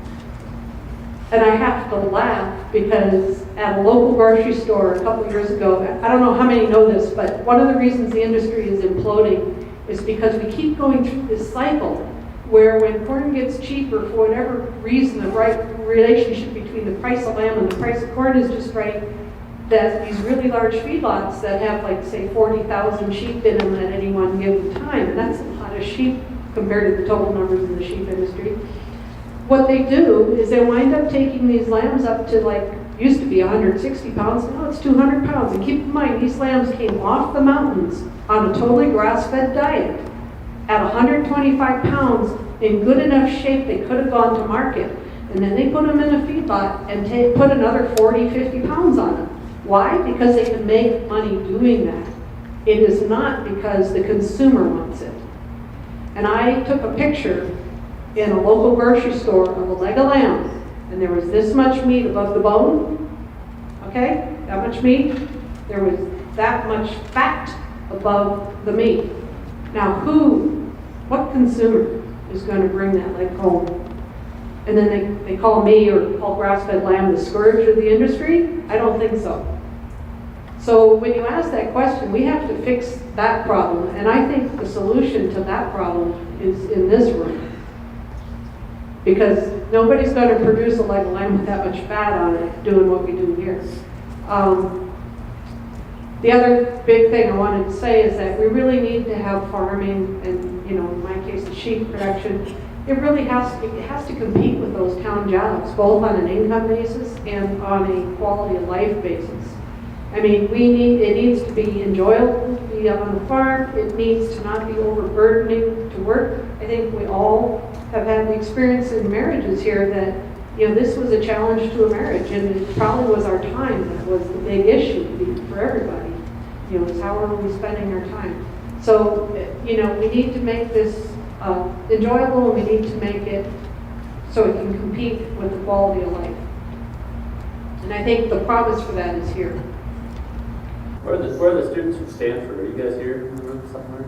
S6: And I have to laugh because at a local grocery store a couple years ago, I don't know how many know this, but one of the reasons the industry is imploding is because we keep going through this cycle where when corn gets cheaper, for whatever reason, the right relationship between the price of lamb and the price of corn is just right, that these really large feedlots that have, like, say, 40,000 sheep in them at any one given time, and that's a lot of sheep compared to the total numbers in the sheep industry. What they do is they wind up taking these lambs up to, like, used to be 160 pounds, now it's 200 pounds. And keep in mind, these lambs came off the mountains on a totally grass-fed diet at 125 pounds in good enough shape they could have gone to market. And then they put them in a feedlot and put another 40, 50 pounds on them. Why? Because they can make money doing that. It is not because the consumer wants it. And I took a picture in a local grocery store of a leg of lamb, and there was this much meat above the bone, okay? That much meat. There was that much fat above the meat. Now what consumer is going to bring that leg home? And then they call me or call grass-fed lamb the scourge of the industry? I don't think so. So when you ask that question, we have to fix that problem. And I think the solution to that problem is in this room. Because nobody's going to produce a leg of lamb with that much fat on it doing what we do here. The other big thing I wanted to say is that we really need to have farming, and in my case, the sheep production. It really has to compete with those town jobs, both on an income basis and on a quality of life basis. I mean, it needs to be enjoyable to be up on the farm. It needs to not be overburdening to work. I think we all have had the experience in marriages here that, this was a challenge to a marriage, and it probably was our time that was the big issue for everybody. Is how are we spending our time? So, we need to make this enjoyable, and we need to make it so it can compete with the quality of life. And I think the promise for that is here.
S1: Where are the students from Stanford? Are you guys here in the room somewhere?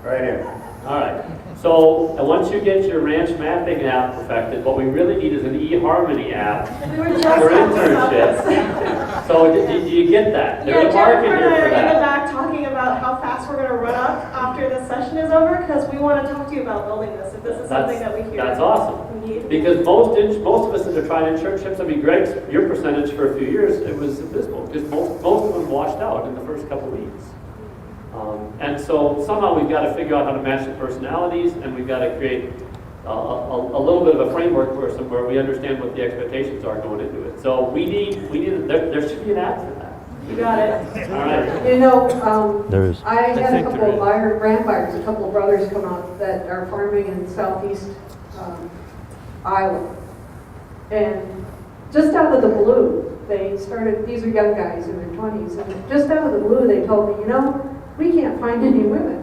S1: Right here. All right. So once you get your ranch mapping app perfected, what we really need is an eHarmony app for internships. So do you get that? There's a market here for that.
S14: In the back talking about how fast we're going to run up after this session is over, because we want to talk to you about building this. If this is something that we hear,
S1: that's awesome. Because most of us that are trying internships, I mean, Greg's, your percentage for a few years, it was abysmal because most of them washed out in the first couple of weeks. And so somehow we've got to figure out how to match the personalities, and we've got to create a little bit of a framework where we understand what the expectations are going into it. So we need there should be an app for that.
S14: You got it.
S1: All right.
S4: There is.
S6: I had a couple of grandfathers, a couple of brothers come out that are farming in southeast Iowa. And just out of the blue, they started, these are young guys in their 20s, and just out of the blue they told me, you know, we can't find any women.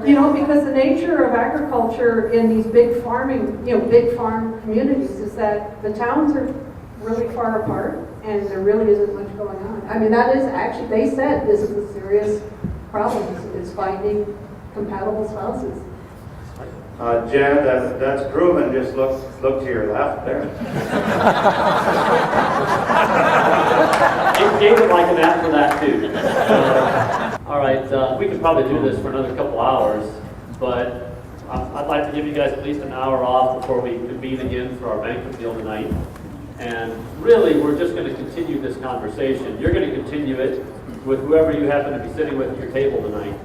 S6: You know, because the nature of agriculture in these big farming, you know, big farm communities is that the towns are really far apart and there really isn't much going on. I mean, that is actually, they said this is a serious problem, is finding compatible spouses.
S11: Janet, that's proven. Just look to your left there.
S1: Gabe would like an app for that too. All right, we could probably do this for another couple hours, but I'd like to give you guys at least an hour off before we convene again for our banquet deal tonight. And really, we're just going to continue this conversation. You're going to continue it with whoever you happen to be sitting with at your table tonight.